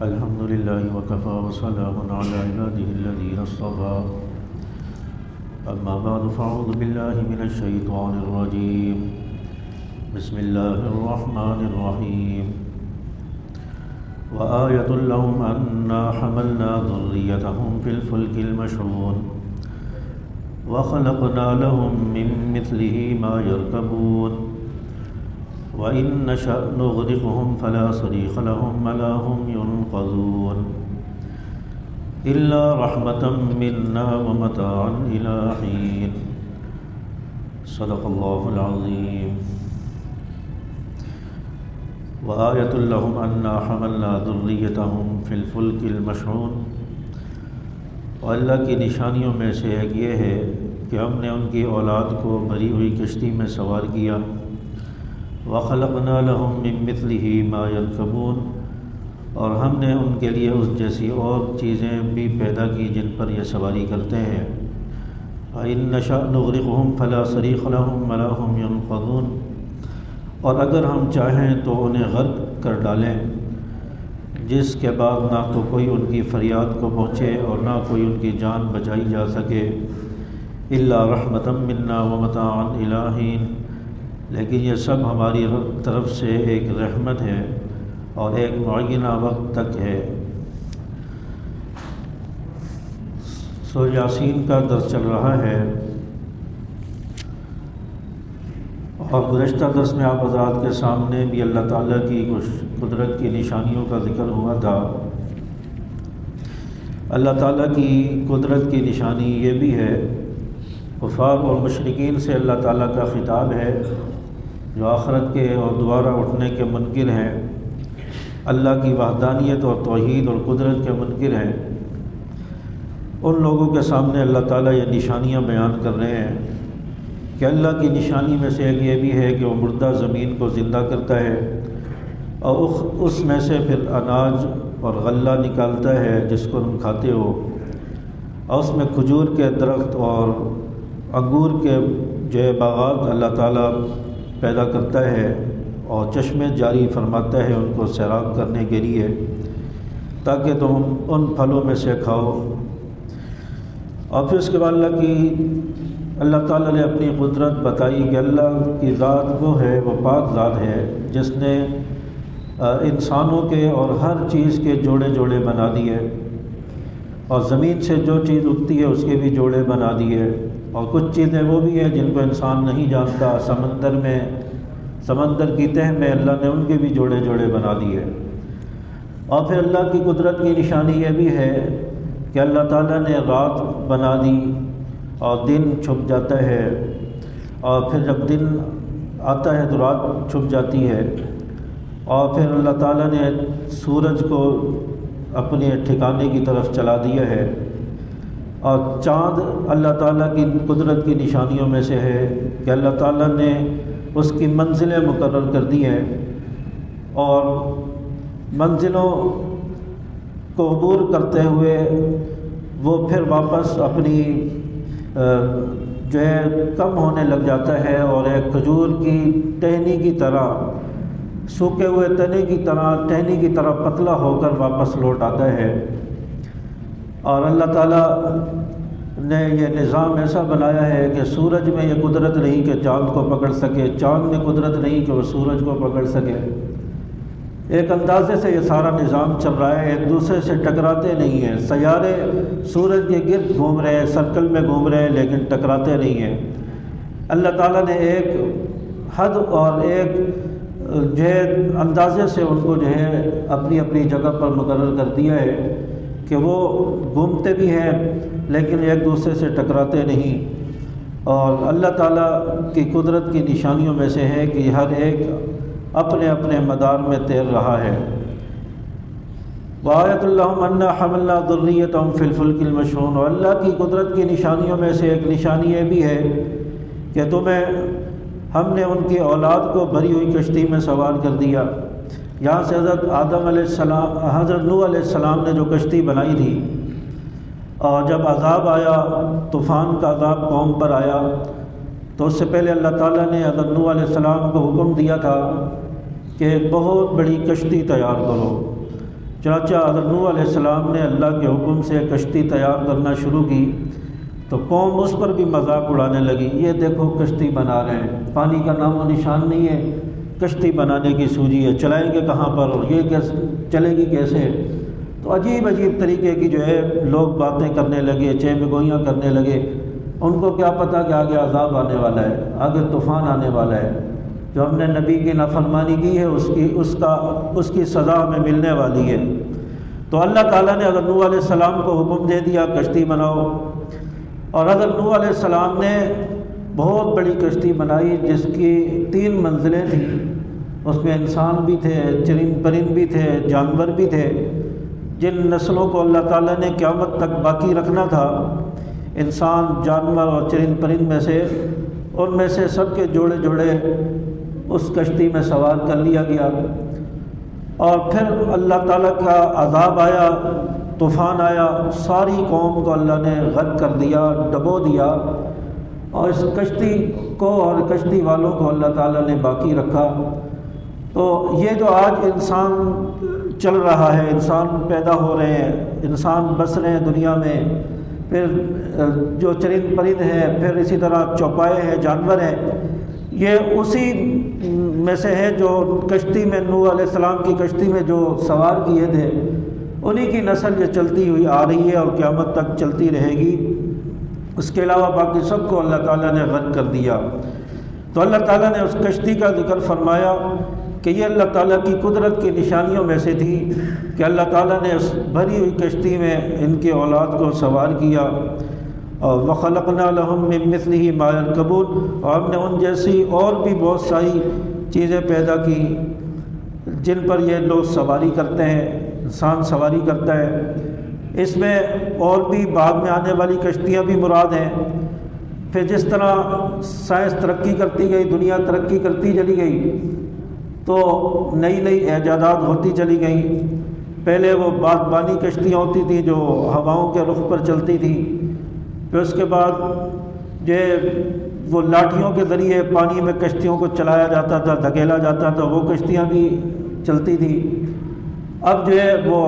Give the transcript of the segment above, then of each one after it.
الحمد لله وكفى وسلام على عباده الذين اصطفى أما بعد فأعوذ بالله من الشيطان الرجيم بسم الله الرحمن الرحيم وآية لهم أنا حملنا ذريتهم في الفلك المشحون وخلقنا لهم من مثله ما يركبون وَإِن نَّشَأْ نُغْرِقْهُمْ فَلَا صَرِيخَ لَهُمْ وَلَا هُمْ يُنقَذُونَ إِلَّا رَحْمَةً مِّنَّا وَمَتَاعًا إِلَىٰ حِينٍ صدق اللہ العظیم وآیۃ لہم انا حملنا ذریتہم فی الفلک المشحون، اور اللہ کی نشانیوں میں سے ایک یہ ہے کہ ہم نے ان کی اولاد کو بھری ہوئی کشتی میں سوار کیا، وَخَلَقْنَا لَهُم مِّن مِّثْلِهِ مَا يَرْكَبُونَ، اور ہم نے ان کے لیے اس جیسی اور چیزیں بھی پیدا کی جن پر یہ سواری کرتے ہیں۔ وَإِن نَّشَأْ نُغْرِقْهُمْ فَلَا صَرِيخَ لَهُمْ وَلَا هُمْ يُنقَذُونَ، اور اگر ہم چاہیں تو انہیں غرق کر ڈالیں، جس کے بعد نہ تو کوئی ان کی فریاد کو پہنچے اور نہ کوئی ان کی جان بچائی جا سکے۔ إِلَّا رَحْمَةً مِّنَّا وَمَتَاعًا إِلَىٰ حِينٍ، لیکن یہ سب ہماری طرف سے ایک رحمت ہے اور ایک معینہ وقت تک ہے۔ سورہ یاسین کا درس چل رہا ہے، اور گزشتہ درس میں آپ حضرات کے سامنے بھی اللہ تعالیٰ کی قدرت کی نشانیوں کا ذکر ہوا تھا۔ اللہ تعالیٰ کی قدرت کی نشانی یہ بھی ہے، کفار اور مشرکین سے اللہ تعالیٰ کا خطاب ہے جو آخرت کے اور دوبارہ اٹھنے کے منکر ہیں، اللہ کی وحدانیت اور توحید اور قدرت کے منکر ہیں۔ ان لوگوں کے سامنے اللہ تعالیٰ یہ نشانیاں بیان کر رہے ہیں کہ اللہ کی نشانی میں سے ایک یہ بھی ہے کہ وہ مردہ زمین کو زندہ کرتا ہے اور اس میں سے پھر اناج اور غلہ نکالتا ہے جس کو تم کھاتے ہو، اور اس میں کھجور کے درخت اور انگور کے جو ہے باغات اللہ تعالیٰ پیدا کرتا ہے اور چشمے جاری فرماتا ہے ان کو سیراب کرنے کے لیے، تاکہ تم ان پھلوں میں سے کھاؤ۔ اور پھر اس کے بعد اللہ تعالیٰ نے اپنی قدرت بتائی کہ اللہ کی ذات وہ ہے، وہ پاک ذات ہے جس نے انسانوں کے اور ہر چیز کے جوڑے جوڑے بنا دیے، اور زمین سے جو چیز اگتی ہے اس کے بھی جوڑے بنا دیے، اور کچھ چیزیں وہ بھی ہیں جن کو انسان نہیں جانتا، سمندر کی تہ میں اللہ نے ان کے بھی جوڑے جوڑے بنا دیے۔ اور پھر اللہ کی قدرت کی نشانی یہ بھی ہے کہ اللہ تعالیٰ نے رات بنا دی اور دن چھپ جاتا ہے، اور پھر جب دن آتا ہے تو رات چھپ جاتی ہے، اور پھر اللہ تعالیٰ نے سورج کو اپنے ٹھکانے کی طرف چلا دیا ہے، اور چاند اللہ تعالیٰ کی قدرت کی نشانیوں میں سے ہے کہ اللہ تعالیٰ نے اس کی منزلیں مقرر کر دی ہیں، اور منزلوں کو عبور کرتے ہوئے وہ پھر واپس اپنی جو ہے کم ہونے لگ جاتا ہے، اور ایک کھجور کی ٹہنی کی طرح، سوکھے ہوئے تنے کی طرح، ٹہنی کی طرح پتلا ہو کر واپس لوٹ آتا ہے۔ اور اللہ تعالیٰ نے یہ نظام ایسا بنایا ہے کہ سورج میں یہ قدرت نہیں کہ چاند کو پکڑ سکے، چاند میں قدرت نہیں کہ وہ سورج کو پکڑ سکے۔ ایک اندازے سے یہ سارا نظام چل رہا ہے، ایک دوسرے سے ٹکراتے نہیں ہیں، سیارے سورج کے گرد گھوم رہے ہیں، سرکل میں گھوم رہے ہیں، لیکن ٹکراتے نہیں ہیں۔ اللہ تعالیٰ نے ایک حد اور ایک جو ہے اندازے سے ان کو جو ہے اپنی اپنی جگہ پر مقرر کر دیا ہے کہ وہ گھومتے بھی ہیں لیکن ایک دوسرے سے ٹکراتے نہیں۔ اور اللہ تعالیٰ کی قدرت کی نشانیوں میں سے ہے کہ ہر ایک اپنے اپنے مدار میں تیر رہا ہے۔ وآیۃ لہم انا حملنا ذریتہم فی الفلک المشحون، اور اللہ کی قدرت کی نشانیوں میں سے ایک نشانی یہ بھی ہے کہ ہم نے ان کی اولاد کو بھری ہوئی کشتی میں سوار کر دیا۔ یہاں سے حضرت نوح علیہ السلام نے جو کشتی بنائی تھی، اور جب عذاب آیا، طوفان کا عذاب قوم پر آیا، تو اس سے پہلے اللہ تعالیٰ نے حضرت نوح علیہ السلام کو حکم دیا تھا کہ ایک بہت بڑی کشتی تیار کرو، چنانچہ حضرت نوح علیہ السلام نے اللہ کے حکم سے کشتی تیار کرنا شروع کی تو قوم اس پر بھی مذاق اڑانے لگی، یہ دیکھو کشتی بنا رہے ہیں، پانی کا نام و نشان نہیں ہے، کشتی بنانے کی سوجی ہے، چلائیں گے کہاں پر اور یہ کیسے چلے گی کیسے؟ تو عجیب عجیب طریقے کی جو ہے لوگ باتیں کرنے لگے، چہمگوئیاں کرنے لگے۔ ان کو کیا پتہ کہ آگے عذاب آنے والا ہے، آگے طوفان آنے والا ہے، جو ہم نے نبی کی نافرمانی کی ہے اس کی سزا ہمیں ملنے والی ہے۔ تو اللہ تعالیٰ نے حضرت نوح علیہ السلام کو حکم دے دیا کشتی بناؤ، اور حضرت نوح علیہ السلام نے بہت بڑی کشتی بنائی جس کی 3 منزلیں تھیں، اس میں انسان بھی تھے، چرند پرند بھی تھے، جانور بھی تھے، جن نسلوں کو اللہ تعالیٰ نے قیامت تک باقی رکھنا تھا، انسان، جانور اور چرند پرند میں سے، ان میں سے سب کے جوڑے جوڑے اس کشتی میں سوار کر لیا گیا۔ اور پھر اللہ تعالیٰ کا عذاب آیا، طوفان آیا، ساری قوم کو اللہ نے غرق کر دیا، ڈبو دیا، اور اس کشتی کو اور کشتی والوں کو اللہ تعالیٰ نے باقی رکھا۔ تو یہ جو آج انسان چل رہا ہے، انسان پیدا ہو رہے ہیں، انسان بس رہے ہیں دنیا میں، پھر جو چرند پرند ہیں، پھر اسی طرح چوپائے ہیں، جانور ہیں، یہ اسی میں سے ہے جو کشتی میں نوح علیہ السلام کی کشتی میں جو سوار کیے تھے، انہی کی نسل یہ چلتی ہوئی آ رہی ہے اور قیامت تک چلتی رہے گی۔ اس کے علاوہ باقی سب کو اللہ تعالیٰ نے غرق کر دیا۔ تو اللہ تعالیٰ نے اس کشتی کا ذکر فرمایا کہ یہ اللہ تعالیٰ کی قدرت کی نشانیوں میں سے تھی کہ اللہ تعالیٰ نے اس بھری ہوئی کشتی میں ان کی اولاد کو سوار کیا، اور وَخَلَقْنَا لَهُم مِّن مِّثْلِهِ مَا يَرْكَبُونَ، اور ہم نے ان جیسی اور بھی بہت ساری چیزیں پیدا کی جن پر یہ لوگ سواری کرتے ہیں، انسان سواری کرتا ہے۔ اس میں اور بھی بعد میں آنے والی کشتیاں بھی مراد ہیں۔ پھر جس طرح سائنس ترقی کرتی گئی، دنیا ترقی کرتی چلی گئی، تو نئی نئی ایجادات ہوتی چلی گئیں۔ پہلے وہ بادبانی کشتیاں ہوتی تھیں جو ہواؤں کے رخ پر چلتی تھیں، پھر اس کے بعد وہ لاٹھیوں کے ذریعے پانی میں کشتیوں کو چلایا جاتا تھا، دھکیلا جاتا تھا، وہ کشتیاں بھی چلتی تھیں۔ اب جو ہے وہ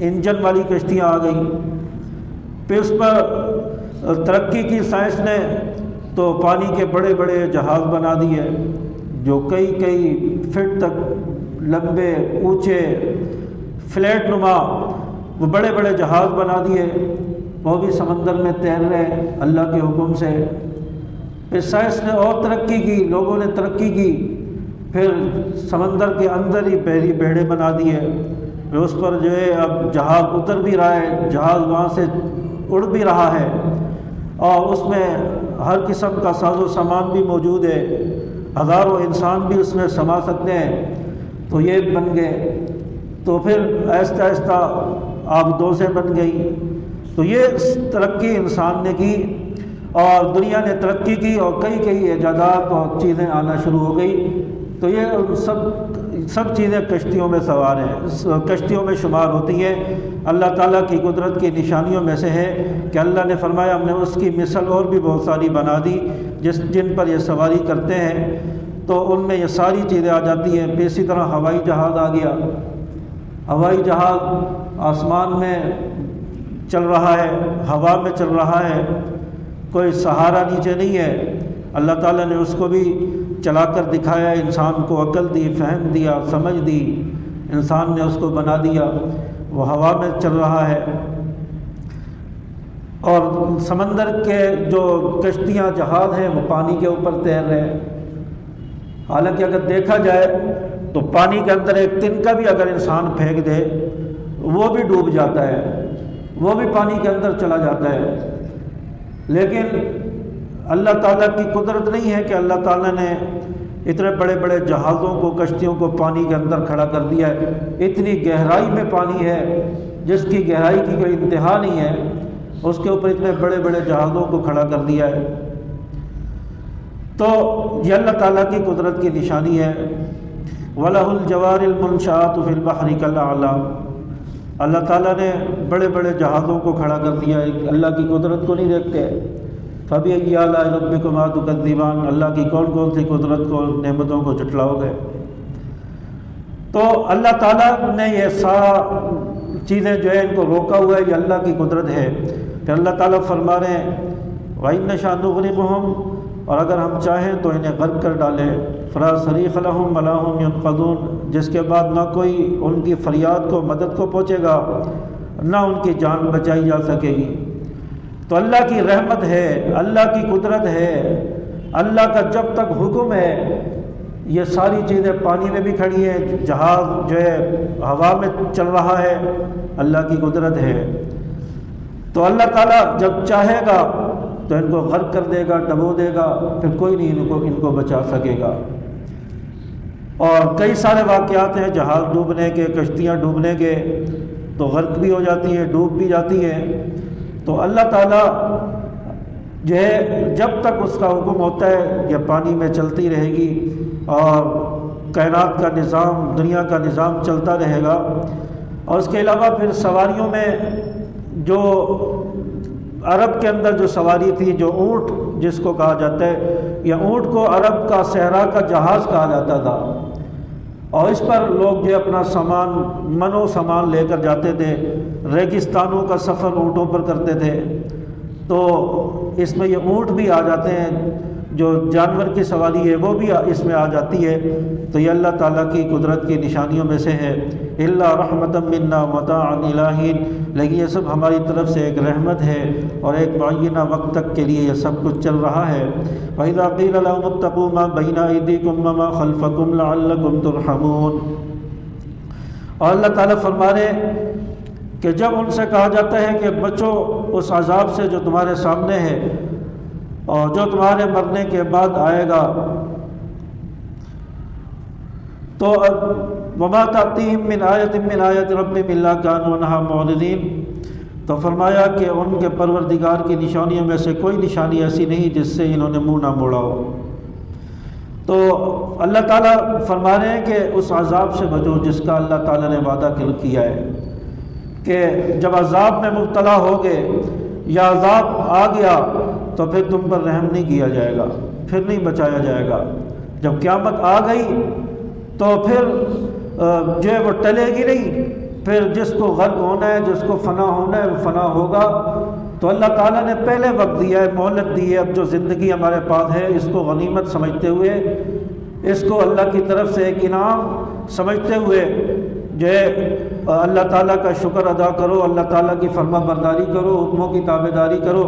انجن والی کشتیاں آ گئیں، پھر اس پر ترقی کی سائنس نے تو پانی کے بڑے بڑے جہاز بنا دیے جو کئی فٹ تک لمبے، اونچے، فلیٹ نما، وہ بڑے بڑے جہاز بنا دیے، وہ بھی سمندر میں تیر رہے ہیں اللہ کے حکم سے۔ پھر سائنس نے اور ترقی کی، لوگوں نے ترقی کی، پھر سمندر کے اندر ہی بحری بیڑے بنا دیے، پھر اس پر جو ہے اب جہاز اتر بھی رہا ہے، جہاز وہاں سے اڑ بھی رہا ہے، اور اس میں ہر قسم کا ساز و سامان بھی موجود ہے، ہزاروں انسان بھی اس میں سما سکتے ہیں۔ تو یہ بن گئے، تو پھر آہستہ آہستہ آبدوزیں بن گئی۔ تو یہ ترقی انسان نے کی اور دنیا نے ترقی کی، اور کئی ایجادات اور چیزیں آنا شروع ہو گئی۔ تو یہ سب چیزیں کشتیوں میں سوار ہیں، کشتیوں میں شمار ہوتی ہیں۔ اللہ تعالیٰ کی قدرت کی نشانیوں میں سے ہے کہ اللہ نے فرمایا ہم نے اس کی مثل اور بھی بہت ساری بنا دی جن پر یہ سواری کرتے ہیں، تو ان میں یہ ساری چیزیں آ جاتی ہیں۔ پھر اسی طرح ہوائی جہاز آ گیا، ہوائی جہاز آسمان میں چل رہا ہے، ہوا میں چل رہا ہے، کوئی سہارا نیچے نہیں ہے، اللہ تعالیٰ نے اس کو بھی چلا کر دکھایا، انسان کو عقل دی، فہم دیا، سمجھ دی، انسان نے اس کو بنا دیا، وہ ہوا میں چل رہا ہے۔ اور سمندر کے جو کشتیاں، جہاز ہیں، وہ پانی کے اوپر تیر رہے ہیں۔ حالانکہ اگر دیکھا جائے تو پانی کے اندر ایک تنکا بھی اگر انسان پھینک دے وہ بھی ڈوب جاتا ہے، وہ بھی پانی کے اندر چلا جاتا ہے۔ لیکن اللہ تعالیٰ کی قدرت نہیں ہے کہ اللہ تعالیٰ نے اتنے بڑے بڑے جہازوں کو، کشتیوں کو پانی کے اندر کھڑا کر دیا ہے۔ اتنی گہرائی میں پانی ہے جس کی گہرائی کی کوئی انتہا نہیں ہے، اس کے اوپر اتنے بڑے بڑے جہازوں کو کھڑا کر دیا ہے۔ تو یہ اللہ تعالیٰ کی قدرت کی نشانی ہے۔ وَلَهُ الْجَوَارِ الْمُنشَآتُ فِي الْبَحْرِ كَالْأَعْلَامِ، اللہ تعالیٰ نے بڑے بڑے جہازوں کو کھڑا کر دیا ہے۔ اللہ کی قدرت کو نہیں دیکھتے۔ فَبِأَيِّ آلَاءِ رَبِّكُمَا تُكَذِّبَانِ، اللہ کی کون کون سی قدرت کو، نعمتوں کو جھٹلاؤ گے۔ تو اللہ تعالیٰ نے یہ سارا چیزیں جو ہے ان کو روکا ہوا ہے، یہ اللہ کی قدرت ہے۔ پھر اللہ تعالیٰ فرما رہے ہیں وَإِن نَّشَأْ نُغْرِقْهُمْ، اور اگر ہم چاہیں تو انہیں غرق کر ڈالیں، فَلَا صَرِيخَ لَهُمْ وَلَا هُمْ يُنقَذُونَ، جس کے بعد نہ کوئی ان کی فریاد کو مدد کو پہنچے گا، نہ ان کی جان بچائی جا سکے گی۔ تو اللہ کی رحمت ہے، اللہ کی قدرت ہے، اللہ کا جب تک حکم ہے یہ ساری چیزیں پانی میں بھی کھڑی ہیں، جہاز جو ہے ہوا میں چل رہا ہے، اللہ کی قدرت ہے۔ تو اللہ تعالیٰ جب چاہے گا تو ان کو غرق کر دے گا، ڈبو دے گا، پھر کوئی نہیں ان کو بچا سکے گا۔ اور کئی سارے واقعات ہیں جہاز ڈوبنے کے، کشتیاں ڈوبنے کے، تو غرق بھی ہو جاتی ہیں، ڈوب بھی جاتی ہیں۔ تو اللہ تعالیٰ جو ہے جب تک اس کا حکم ہوتا ہے یہ پانی میں چلتی رہے گی اور کائنات کا نظام، دنیا کا نظام چلتا رہے گا۔ اور اس کے علاوہ پھر سواریوں میں جو عرب کے اندر جو سواری تھی، جو اونٹ جس کو کہا جاتا ہے، یا اونٹ کو عرب کا صحرا کا جہاز کہا جاتا تھا، اور اس پر لوگ جو اپنا سامان، من و سامان لے کر جاتے تھے، ریگستانوں کا سفر اونٹوں پر کرتے تھے۔ تو اس میں یہ اونٹ بھی آ جاتے ہیں، جو جانور کی سواری ہے وہ بھی اس میں آ جاتی ہے۔ تو یہ اللہ تعالیٰ کی قدرت کی نشانیوں میں سے ہے۔ الا رحمتا منا متاعا الی حین، لیکن یہ سب ہماری طرف سے ایک رحمت ہے اور ایک معینہ وقت تک کے لیے یہ سب کچھ چل رہا ہے۔ وَإِذَا قِيلَ لَهُمُ اتَّقُوا مَا بَيْنَ أَيْدِيكُمْ وَمَا خَلْفَكُمْ لَعَلَّكُمْ تُرْحَمُونَ، اور اللہ تعالیٰ فرما رہے کہ جب ان سے کہا جاتا ہے کہ بچو اس عذاب سے جو تمہارے سامنے ہے اور جو تمہارے مرنے کے بعد آئے گا، تو وَمَا تَأْتِيهِم مِّنْ آیَةٍ مِّنْ آیَاتِ رَبِّهِمْ إِلَّا كَانُوا عَنْهَا مُعْرِضِينَ، تو فرمایا کہ ان کے پروردگار کی نشانیوں میں سے کوئی نشانی ایسی نہیں جس سے انہوں نے منہ نہ موڑا ہو۔ تو اللہ تعالیٰ فرما رہے ہیں کہ اس عذاب سے بچو جس کا اللہ تعالیٰ نے وعدہ کیا ہے کہ جب عذاب میں مبتلا ہوگے یا عذاب آ گیا تو پھر تم پر رحم نہیں کیا جائے گا، پھر نہیں بچایا جائے گا۔ جب قیامت آ گئی تو پھر جو ہے وہ ٹلے گی نہیں، پھر جس کو غرق ہونا ہے، جس کو فنا ہونا ہے وہ فنا ہوگا۔ تو اللہ تعالیٰ نے پہلے وقت دیا ہے، مہلت دی ہے۔ اب جو زندگی ہمارے پاس ہے اس کو غنیمت سمجھتے ہوئے، اس کو اللہ کی طرف سے ایک انعام سمجھتے ہوئے جو ہے اللہ تعالیٰ کا شکر ادا کرو، اللہ تعالیٰ کی فرما برداری کرو، حکموں کی تابع داری کرو۔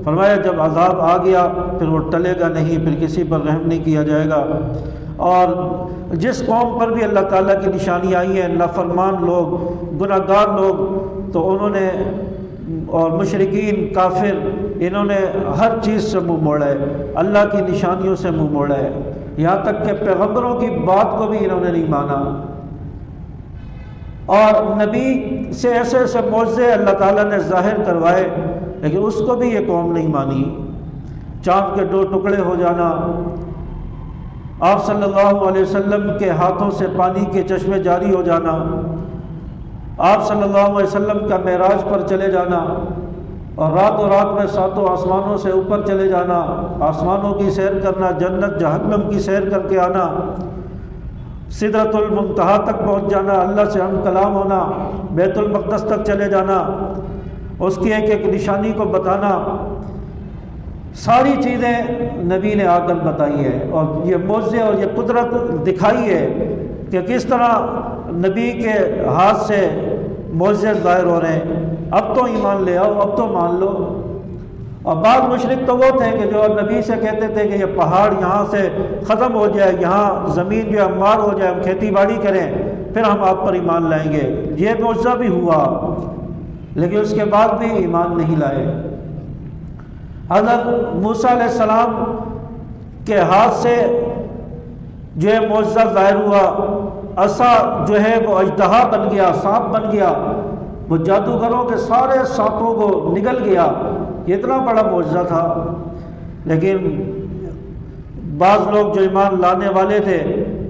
فرمایا جب عذاب آ گیا پھر وہ ٹلے گا نہیں، پھر کسی پر رحم نہیں کیا جائے گا۔ اور جس قوم پر بھی اللہ تعالیٰ کی نشانی آئی ہے، نافرمان لوگ، گناہ گار لوگ، تو انہوں نے، اور مشرکین، کافر، انہوں نے ہر چیز سے منہ موڑا ہے، اللہ کی نشانیوں سے منہ موڑا ہے، یہاں تک کہ پیغمبروں کی بات کو بھی انہوں نے نہیں مانا۔ اور نبی سے ایسے ایسے معجزے اللہ تعالیٰ نے ظاہر کروائے، لیکن اس کو بھی یہ قوم نہیں مانی۔ چاند کے 2 ٹکڑے ہو جانا، آپ صلی اللہ علیہ وسلم کے ہاتھوں سے پانی کے چشمے جاری ہو جانا، آپ صلی اللہ علیہ وسلم کا معراج پر چلے جانا، اور رات میں 7 آسمانوں سے اوپر چلے جانا، آسمانوں کی سیر کرنا، جنت جہنم کی سیر کر کے آنا، سدرۃ المنتہا تک پہنچ جانا، اللہ سے ہم کلام ہونا، بیت المقدس تک چلے جانا، اس کی ایک ایک نشانی کو بتانا، ساری چیزیں نبی نے آ کر بتائی ہے، اور یہ معجزے اور یہ قدرت دکھائی ہے کہ کس طرح نبی کے ہاتھ سے معجزے ظاہر ہو رہے ہیں۔ اب تو ایمان لے آؤ، اب تو مان لو۔ اور بعض مشرک تو وہ تھے کہ جو نبی سے کہتے تھے کہ یہ پہاڑ یہاں سے ختم ہو جائے، یہاں زمین جو ہموار ہو جائے، ہم کھیتی باڑی کریں، پھر ہم آپ پر ایمان لائیں گے۔ یہ معجزہ بھی ہوا، لیکن اس کے بعد بھی ایمان نہیں لائے۔ حضرت موسیٰ علیہ السلام کے ہاتھ سے جو ہے معجزہ ظاہر ہوا، عصا جو ہے وہ اژدہا بن گیا، سانپ بن گیا، وہ جادوگروں کے سارے سانپوں کو نگل گیا۔ یہ اتنا بڑا معجزہ تھا، لیکن بعض لوگ جو ایمان لانے والے تھے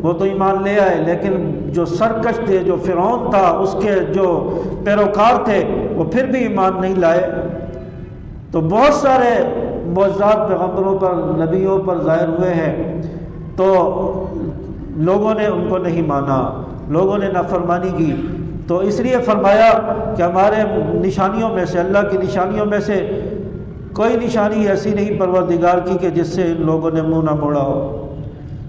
وہ تو ایمان لے آئے، لیکن جو سرکش تھے، جو فرعون تھا، اس کے جو پیروکار تھے، وہ پھر بھی ایمان نہیں لائے۔ تو بہت سارے معجزات پیغمبروں پر، نبیوں پر ظاہر ہوئے ہیں، تو لوگوں نے ان کو نہیں مانا۔ لوگوں نے نافرمانی کی، تو اس لیے فرمایا کہ ہمارے نشانیوں میں سے، اللہ کی نشانیوں میں سے کوئی نشانی ایسی نہیں پروردگار کی کہ جس سے ان لوگوں نے منہ نہ موڑا ہو۔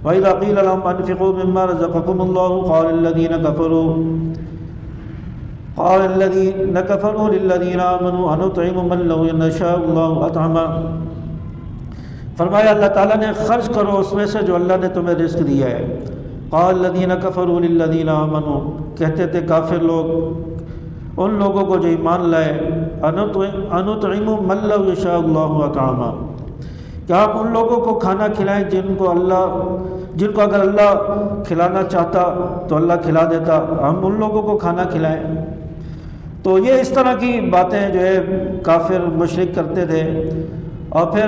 وَإِذَا قِيلَ لَهُمْ أَنفِقُوا مِمَّا رَزَقَكُمُ اللَّهُ قَالَ الَّذِينَ كَفَرُوا لِلَّذِينَ آمَنُوا أَنُطْعِمُ مَن لَّوْ يَشَاءُ اللَّهُ أَطْعَمَهُ۔ فرمایا اللہ تعالیٰ نے خرچ کرو اس میں سے جو اللہ نے تمہیں رزق دیا ہے۔ قال الذین کفروا للذین آمنوا، کہتے تھے کافر لوگ ان لوگوں کو جو ایمان لائے، انطعم من لو یشاء اللہ اطعامہ، کہ ہم ان لوگوں کو کھانا کھلائیں جن کو اگر اللہ کھلانا چاہتا تو اللہ کھلا دیتا، ہم ان لوگوں کو کھانا کھلائیں۔ تو یہ اس طرح کی باتیں جو ہے کافر مشرک کرتے تھے۔ اور پھر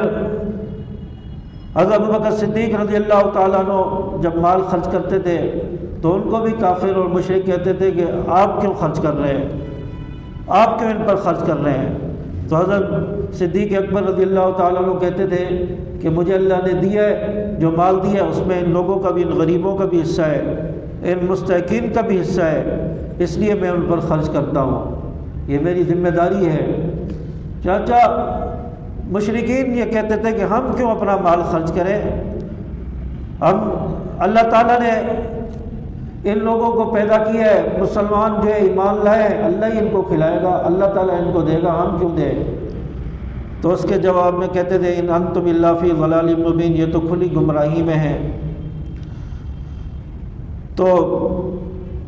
حضرت ابوبکر صدیق رضی اللہ تعالیٰ عنہ جب مال خرچ کرتے تھے تو ان کو بھی کافر اور مشرک کہتے تھے کہ آپ کیوں خرچ کر رہے ہیں، آپ کیوں ان پر خرچ کر رہے ہیں؟ تو حضرت صدیق اکبر رضی اللہ تعالیٰ عنہ کہتے تھے کہ مجھے اللہ نے دیا ہے، جو مال دیا ہے اس میں ان لوگوں کا بھی، ان غریبوں کا بھی حصہ ہے، ان مستحقین کا بھی حصہ ہے، اس لیے میں ان پر خرچ کرتا ہوں، یہ میری ذمہ داری ہے۔ چاچا مشرکین یہ کہتے تھے کہ ہم کیوں اپنا مال خرچ کریں، اللہ تعالیٰ نے ان لوگوں کو پیدا کیا ہے، مسلمان جو ہے ایمان لائے، اللہ ہی ان کو کھلائے گا، اللہ تعالیٰ ان کو دے گا، ہم کیوں دیں؟ تو اس کے جواب میں کہتے تھے ان انتم الا فی ضلال مبین، یہ تو کھلی گمراہی میں ہے۔ تو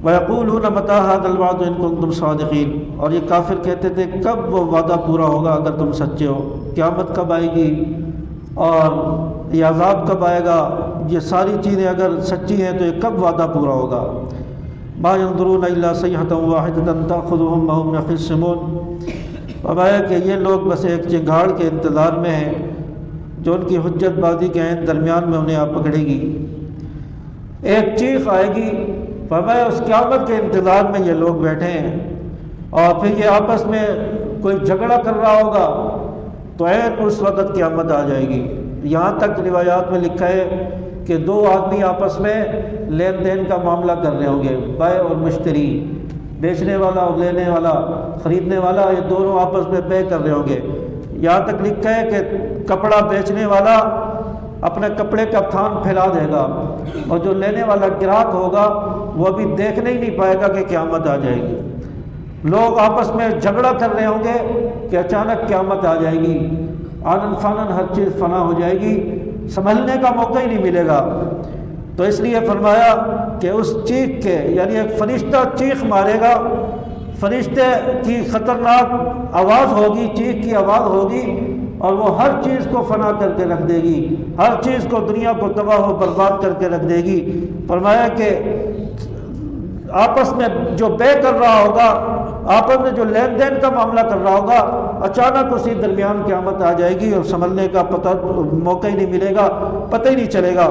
وَيَقُولُونَ مَتَىٰ هَٰذَا الْوَعْدُ إِن كُنتُمْ صَادِقِينَ، اور یہ کافر کہتے تھے کب وہ وعدہ پورا ہوگا اگر تم سچے ہو، قیامت کب آئے گی اور یہ عذاب کب آئے گا، یہ ساری چیزیں اگر سچی ہیں تو یہ کب وعدہ پورا ہوگا؟ مَا يَنظُرُونَ إِلَّا صَيْحَةً وَاحِدَةً تَأْخُذُهُمْ وَهُمْ يَخِصِّمُونَ، فرمایا کہ یہ لوگ بس ایک چنگھاڑ کے انتظار میں ہیں جو ان کی حجت بازی کے عین درمیان میں انہیں آپ پکڑے گی، ایک چیخ آئے گی، فرمایا اس قیامت کے انتظار میں یہ لوگ بیٹھے ہیں، اور پھر یہ آپس میں کوئی جھگڑا کر رہا ہوگا تو عین اس وقت قیامت آ جائے گی۔ یہاں تک روایات میں لکھا ہے کہ دو آدمی آپس میں لین دین کا معاملہ کر رہے ہوں گے، بائع اور مشتری، بیچنے والا اور لینے والا، خریدنے والا، یہ دونوں آپس میں بے کر رہے ہوں گے۔ یہاں تک لکھا ہے کہ کپڑا بیچنے والا اپنے کپڑے کا تھان پھیلا دے گا اور جو لینے والا گراہک ہوگا وہ ابھی دیکھنے ہی نہیں پائے گا کہ قیامت آ جائے گی۔ لوگ آپس میں جھگڑا کر رہے ہوں گے کہ اچانک قیامت آ جائے گی، آنن فانن ہر چیز فنا ہو جائے گی، سنبھلنے کا موقع ہی نہیں ملے گا۔ تو اس لیے فرمایا کہ اس چیخ کے، یعنی ایک فرشتہ چیخ مارے گا، فرشتے کی خطرناک آواز ہوگی، چیخ کی آواز ہوگی، اور وہ ہر چیز کو فنا کر کے رکھ دے گی، ہر چیز کو، دنیا کو تباہ و برباد کر کے رکھ دے گی۔ فرمایا کہ آپس میں جو بے کر رہا ہوگا، آپس میں جو لین دین کا معاملہ کر رہا ہوگا، اچانک اسی درمیان قیامت آ جائے گی اور سنبھلنے کا موقع ہی نہیں ملے گا، پتہ ہی نہیں چلے گا۔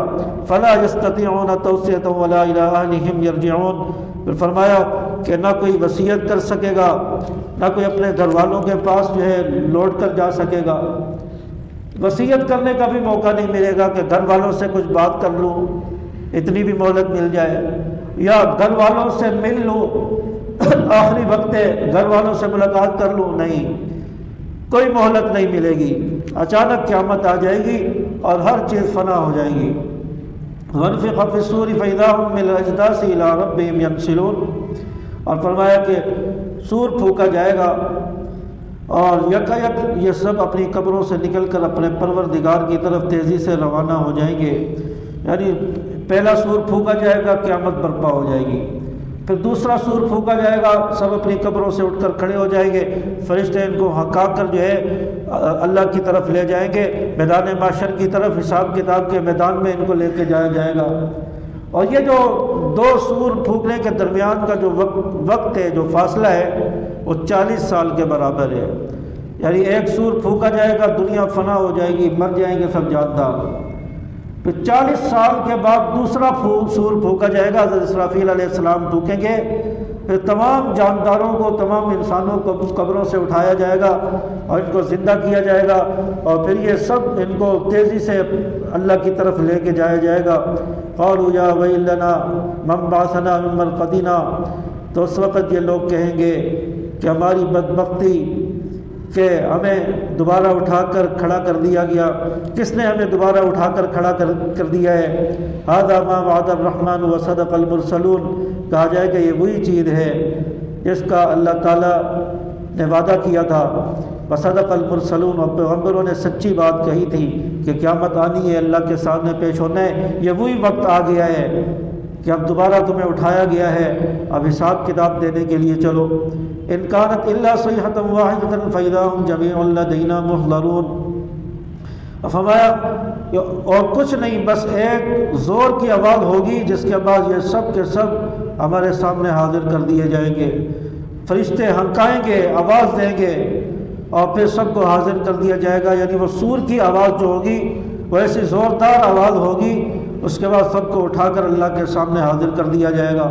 فلا یستطیعون توصیۃ ولا الی اہلہم یرجعون، پھر فرمایا کہ نہ کوئی وصیت کر سکے گا، نہ کوئی اپنے گھر والوں کے پاس جو ہے لوٹ کر جا سکے گا، وصیت کرنے کا بھی موقع نہیں ملے گا کہ گھر والوں سے کچھ بات کر لوں، اتنی بھی مہلت مل جائے، یا گھر والوں سے مل لوں، آخری وقت ہے گھر والوں سے ملاقات کر لوں، نہیں، کوئی مہلت نہیں ملے گی، اچانک قیامت آ جائے گی اور ہر چیز فنا ہو جائے گی۔ وَنُفِخَ فِي الصُّورِ فَإِذَا هُم مِّنَ الْأَجْدَاثِ إِلَىٰ رَبِّهِمْ يَنْسِلُونَ، اور فرمایا کہ سور پھونکا جائے گا اور یکایک یہ سب اپنی قبروں سے نکل کر اپنے پروردگار کی طرف تیزی سے روانہ ہو جائیں گے، یعنی پہلا سور پھونکا جائے گا، قیامت برپا ہو جائے گی، پھر دوسرا سور پھونکا جائے گا، سب اپنی قبروں سے اٹھ کر کھڑے ہو جائیں گے، فرشتے ان کو ہنکا کر جو ہے اللہ کی طرف لے جائیں گے، میدان محشر کی طرف، حساب کتاب کے میدان میں ان کو لے کے جایا جائے گا۔ اور یہ جو دو سور پھونکنے کے درمیان کا جو وقت ہے، جو فاصلہ ہے، وہ 40 سال کے برابر ہے، یعنی ایک سور پھونکا جائے گا، دنیا فنا ہو جائے گی، مر جائیں گے سب جاندار، پھر 40 سال کے بعد دوسرا سور پھونکا جائے گا، حضرت اسرافیل علیہ السلام پھونکیں گے، پھر تمام جانداروں کو، تمام انسانوں کو قبروں سے اٹھایا جائے گا اور ان کو زندہ کیا جائے گا، اور پھر یہ سب ان کو تیزی سے اللہ کی طرف لے کے جایا جائے گا۔ قالوا یا ویلنا من بعثنا من مرقدنا، تو اس وقت یہ لوگ کہیں گے کہ ہماری بدبختی کہ ہمیں دوبارہ اٹھا کر کھڑا کر دیا گیا، کس نے ہمیں دوبارہ اٹھا کر کھڑا کر دیا ہے؟ ھذا ما وعد الرحمن وصدق المرسلون، کہا جائے کہ یہ وہی چیز ہے جس کا اللہ تعالیٰ نے وعدہ کیا تھا، وصدق المرسلون، اور پیغمبروں نے سچی بات کہی تھی کہ قیامت آنی ہے، اللہ کے سامنے پیش ہونا ہے، یہ وہی وقت آ گیا ہے کہ اب دوبارہ تمہیں اٹھایا گیا ہے، اب حساب کتاب دینے کے لیے چلو۔ ان کانت الا صیحۃ واحدۃ فاذا هم جميع لدینا محضرون، فرمایا اور کچھ نہیں، بس ایک زور کی آواز ہوگی جس کے بعد یہ سب کے سب ہمارے سامنے حاضر کر دیے جائیں گے، فرشتے ہنکائیں گے، آواز دیں گے اور پھر سب کو حاضر کر دیا جائے گا۔ یعنی وہ سور کی آواز جو ہوگی وہ ایسی زوردار آواز ہوگی، اس کے بعد سب کو اٹھا کر اللہ کے سامنے حاضر کر دیا جائے گا۔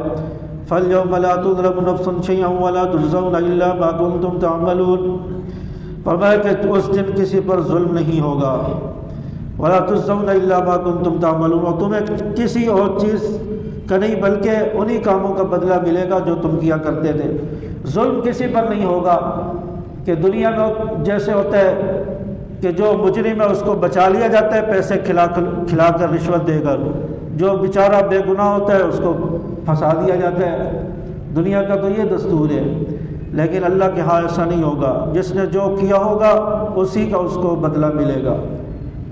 فَالْيَوْمَ لَا تُظْلَمُ نَفْسٌ شَيْئًا وَلَا تُجْزَوْنَ إِلَّا مَا كُنتُمْ تَعْمَلُونَ، فرمایا کہ اس دن کسی پر ظلم نہیں ہوگا، وَلَا تُجْزَوْنَ إِلَّا مَا كُنتُمْ تَعْمَلُونَ، اور تمہیں کسی اور چیز کا نہیں بلکہ انہی کاموں کا بدلہ ملے گا جو تم کیا کرتے تھے۔ ظلم کسی پر نہیں ہوگا کہ دنیا میں جیسے ہوتا ہے کہ جو مجرم ہے اس کو بچا لیا جاتا ہے پیسے کھلا کر، رشوت دے کر، جو بیچارہ بے گناہ ہوتا ہے اس کو پھنسا دیا جاتا ہے۔ دنیا کا تو یہ دستور ہے، لیکن اللہ کے ہاں ایسا نہیں ہوگا، جس نے جو کیا ہوگا اسی کا اس کو بدلہ ملے گا،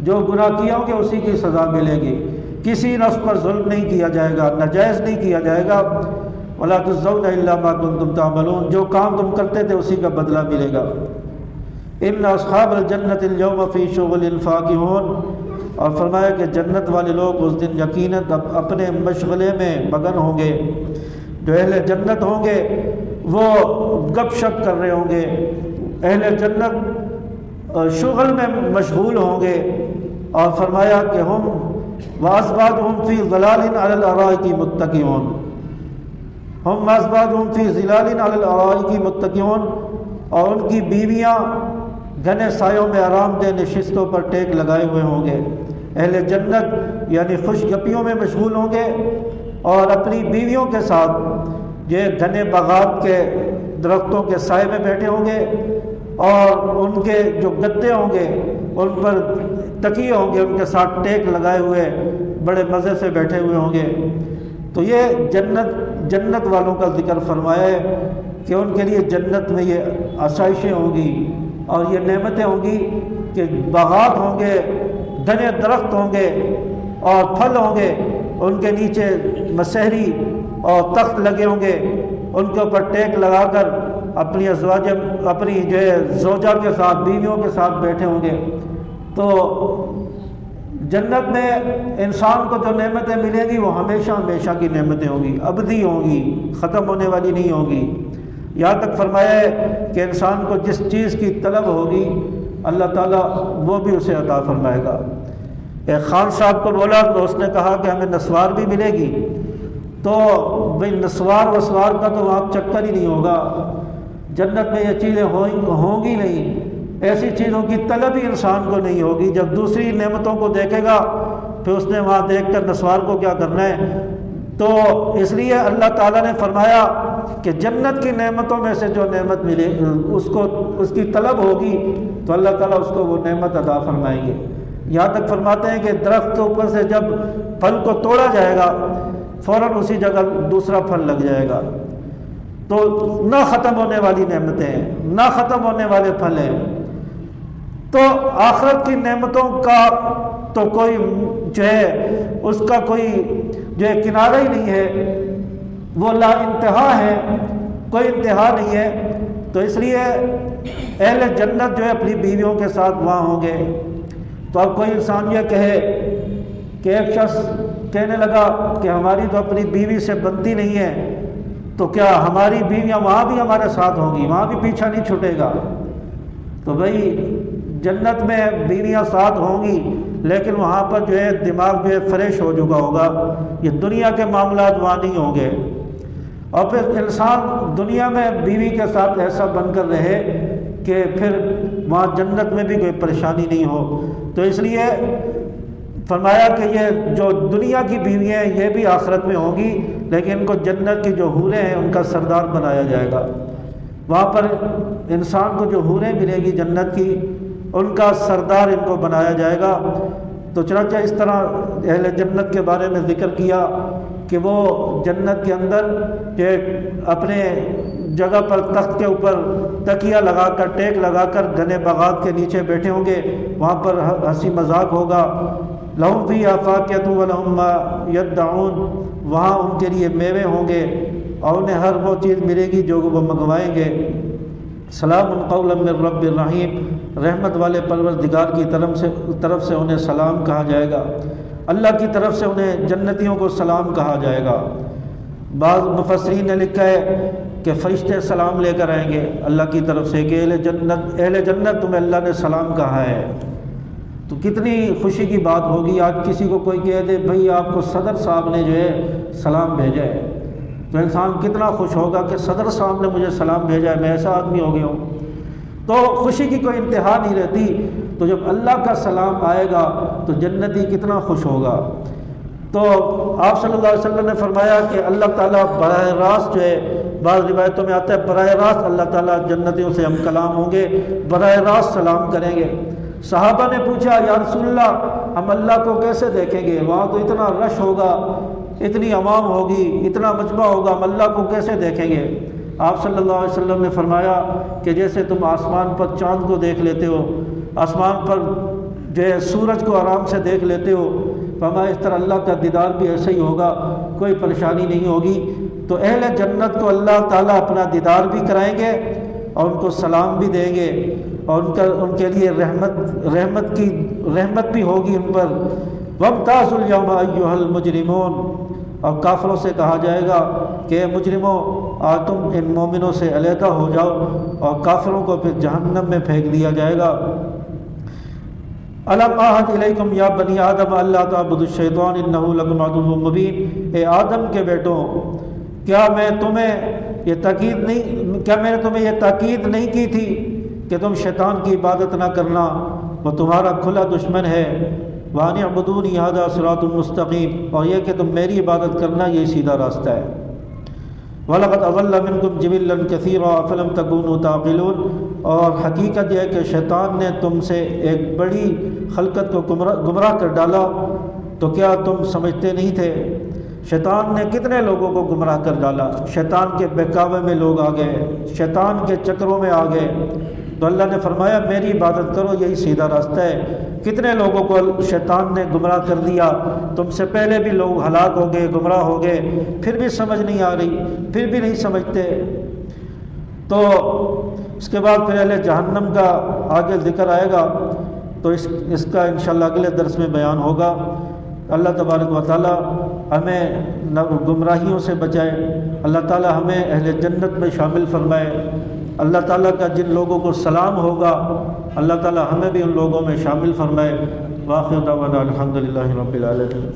جو گناہ کیا ہوگا اسی کی سزا ملے گی، کسی نفس پر ظلم نہیں کیا جائے گا، ناجائز نہیں کیا جائے گا۔ وَلَا تُجْزَوْنَ إِلَّا مَا كُنتُمْ تَعْمَلُونَ، جو کام تم کرتے تھے اسی کا بدلہ ملے گا۔ ان اصحاب الجنت اليوم فی شغل فاکہون، اور فرمایا کہ جنت والے لوگ اس دن یقیناً اپنے مشغلے میں مگن ہوں گے۔ جو اہل جنت ہوں گے وہ گپ شپ کر رہے ہوں گے، اہل جنت شغل میں مشغول ہوں گے، اور فرمایا کہ ہم وازواجہم فی ظلال علی الارائک متکئون، ہم وازواجہم فی ظلال علی الارائک متکئون، اور ان کی بیویاں گھنے سایوں میں آرام دہ نشستوں پر ٹیک لگائے ہوئے ہوں گے۔ اہل جنت یعنی خوش گپیوں میں مشغول ہوں گے اور اپنی بیویوں کے ساتھ یہ گھنے باغات کے درختوں کے سائے میں بیٹھے ہوں گے، اور ان کے جو گدے ہوں گے ان پر تکیے ہوں گے، ان کے ساتھ ٹیک لگائے ہوئے بڑے مزے سے بیٹھے ہوئے ہوں گے۔ تو یہ جنت والوں کا ذکر فرمایا ہے کہ ان کے لیے جنت میں یہ آسائشیں ہوں گی اور یہ نعمتیں ہوں گی کہ باغات ہوں گے، گھنے درخت ہوں گے اور پھل ہوں گے، ان کے نیچے مسحری اور تخت لگے ہوں گے، ان کے اوپر ٹیک لگا کر اپنی اپنی جو ہے زوجہ کے ساتھ، بیویوں کے ساتھ بیٹھے ہوں گے۔ تو جنت میں انسان کو جو نعمتیں ملیں گی وہ ہمیشہ ہمیشہ کی نعمتیں ہوں گی، ابدی ہوں گی، ختم ہونے والی نہیں ہوں گی۔ یہاں تک فرمایا ہے کہ انسان کو جس چیز کی طلب ہوگی اللہ تعالیٰ وہ بھی اسے عطا فرمائے گا۔ ایک خان صاحب کو بولا تو اس نے کہا کہ ہمیں نسوار بھی ملے گی، تو بھئی نسوار وسوار کا تو وہاں چکر ہی نہیں ہوگا، جنت میں یہ چیزیں ہوں گی نہیں، ایسی چیزوں کی طلب ہی انسان کو نہیں ہوگی۔ جب دوسری نعمتوں کو دیکھے گا پھر اس نے وہاں دیکھ کر نسوار کو کیا کرنا ہے۔ تو اس لیے اللہ تعالیٰ نے فرمایا کہ جنت کی نعمتوں میں سے جو نعمت ملے اس کی طلب ہوگی تو اللہ تعالیٰ اس کو وہ نعمت عطا فرمائیں گے۔ یہاں تک فرماتے ہیں کہ درخت کے اوپر سے جب پھل کو توڑا جائے گا فوراً اسی جگہ دوسرا پھل لگ جائے گا۔ تو نہ ختم ہونے والی نعمتیں ہیں، نہ ختم ہونے والے پھل ہیں۔ تو آخرت کی نعمتوں کا تو کوئی جو ہے اس کا کوئی جو ہے کنارہ ہی نہیں ہے، وہ لا انتہا ہے، کوئی انتہا نہیں ہے۔ تو اس لیے اہل جنت جو ہے اپنی بیویوں کے ساتھ وہاں ہوں گے۔ تو اب کوئی انسان یہ کہے کہ ایک شخص کہنے لگا کہ ہماری تو اپنی بیوی سے بنتی نہیں ہے، تو کیا ہماری بیویاں وہاں بھی ہمارے ساتھ ہوں گی، وہاں بھی پیچھا نہیں چھوٹے گا؟ تو بھائی جنت میں بیویاں ساتھ ہوں گی لیکن وہاں پر جو ہے دماغ جو ہے فریش ہو چکا ہوگا، یہ دنیا کے معاملات وہاں نہیں ہوں گے۔ اور پھر انسان دنیا میں بیوی کے ساتھ ایسا بن کر رہے کہ پھر وہاں جنت میں بھی کوئی پریشانی نہیں ہو۔ تو اس لیے فرمایا کہ یہ جو دنیا کی بیویاں ہیں یہ بھی آخرت میں ہوں گی، لیکن ان کو جنت کی جو حوریں ہیں ان کا سردار بنایا جائے گا۔ وہاں پر انسان کو جو حوریں ملے گی جنت کی، ان کا سردار ان کو بنایا جائے گا۔ تو چنانچہ اس طرح اہل جنت کے بارے میں ذکر کیا کہ وہ جنت کے اندر اپنے جگہ پر تخت کے اوپر تکیہ لگا کر، ٹیک لگا کر گھنے باغات کے نیچے بیٹھے ہوں گے، وہاں پر ہنسی مذاق ہوگا۔ لہم فیہا فاکہۃ ولہم ما یدعون، وہاں ان کے لیے میوے ہوں گے اور انہیں ہر وہ چیز ملے گی جو وہ منگوائیں گے۔ سلام قولا من رب الرحیم، رحمت والے پروردگار کی طرف سے انہیں سلام کہا جائے گا، اللہ کی طرف سے انہیں جنتیوں کو سلام کہا جائے گا۔ بعض مفسرین نے لکھا ہے کہ فرشتے سلام لے کر آئیں گے اللہ کی طرف سے کہ اہل جنت تمہیں اللہ نے سلام کہا ہے۔ تو کتنی خوشی کی بات ہوگی آج کسی کو کوئی کہہ دے بھئی آپ کو صدر صاحب نے جو ہے سلام بھیجا ہے، تو انسان کتنا خوش ہوگا کہ صدر صاحب نے مجھے سلام بھیجا ہے، میں ایسا آدمی ہو گیا ہوں۔ تو خوشی کی کوئی انتہا نہیں رہتی۔ تو جب اللہ کا سلام آئے گا تو جنتی کتنا خوش ہوگا۔ تو آپ صلی اللہ علیہ وسلم نے فرمایا کہ اللہ تعالیٰ براہ راست جو ہے، بعض روایتوں میں آتا ہے براہ راست اللہ تعالیٰ جنتیوں سے ہم کلام ہوں گے، براہ راست سلام کریں گے۔ صحابہ نے پوچھا یا رسول اللہ ہم اللہ کو کیسے دیکھیں گے، وہاں تو اتنا رش ہوگا، اتنی عوام ہوگی، اتنا مجمع ہوگا، ہم اللہ کو کیسے دیکھیں گے؟ آپ صلی اللہ علیہ وسلم نے فرمایا کہ جیسے تم آسمان پر چاند کو دیکھ لیتے ہو، آسمان پر جو ہے سورج کو آرام سے دیکھ لیتے ہو، فرمایا اس طرح اللہ کا دیدار بھی ایسے ہی ہوگا، کوئی پریشانی نہیں ہوگی۔ تو اہل جنت کو اللہ تعالیٰ اپنا دیدار بھی کرائیں گے اور ان کو سلام بھی دیں گے، اور ان کے لیے رحمت بھی ہوگی ان پر۔ وامتازوا اليوم ایھا المجرمون، اور کافروں سے کہا جائے گا کہ اے مجرموں آج تم ان مومنوں سے علیحدہ ہو جاؤ، اور کافروں کو پھر جہنم میں پھینک دیا جائے گا۔ الم اعہد الیکم یا بنی آدم اللہ تعبدوا الشیطان انہ لکم عدو مبین، اے آدم کے بیٹوں کیا میں نے تمہیں یہ تاکید نہیں کی تھی کہ تم شیطان کی عبادت نہ کرنا، وہ تمہارا کھلا دشمن ہے۔ وَأَنِ اعْبُدُونِي هَذَا صِرَاطٌ مُسْتَقِيمٌ، اور یہ کہ تم میری عبادت کرنا یہ سیدھا راستہ ہے۔ وَلَقَدْ أَضَلَّ مِنْكُمْ جِبِلًّا كَثِيرًا أَفَلَمْ تَكُونُوا تَعْقِلُونَ، اور حقیقت یہ ہے کہ شیطان نے تم سے ایک بڑی خلقت کو گمراہ کر ڈالا، تو کیا تم سمجھتے نہیں تھے؟ شیطان نے کتنے لوگوں کو گمراہ کر ڈالا، شیطان کے بہکاوے میں لوگ آ گئے، شیطان کے چکروں میں آ گئے۔ تو اللہ نے فرمایا میری عبادت کرو یہی سیدھا راستہ ہے۔ کتنے لوگوں کو شیطان نے گمراہ کر دیا، تم سے پہلے بھی لوگ ہلاک ہو گئے، گمراہ ہو گئے، پھر بھی سمجھ نہیں آ رہی، پھر بھی نہیں سمجھتے۔ تو اس کے بعد پھر اہل جہنم کا آگے ذکر آئے گا، تو اس کا انشاءاللہ اگلے درس میں بیان ہوگا۔ اللہ تبارک و تعالی ہمیں گمراہیوں سے بچائے، اللہ تعالی ہمیں اہل جنت میں شامل فرمائے۔ اللہ تعالیٰ کا جن لوگوں کو سلام ہوگا اللہ تعالیٰ ہمیں بھی ان لوگوں میں شامل فرمائے۔ وآخر دعوانا الحمدللہ رب العالمین۔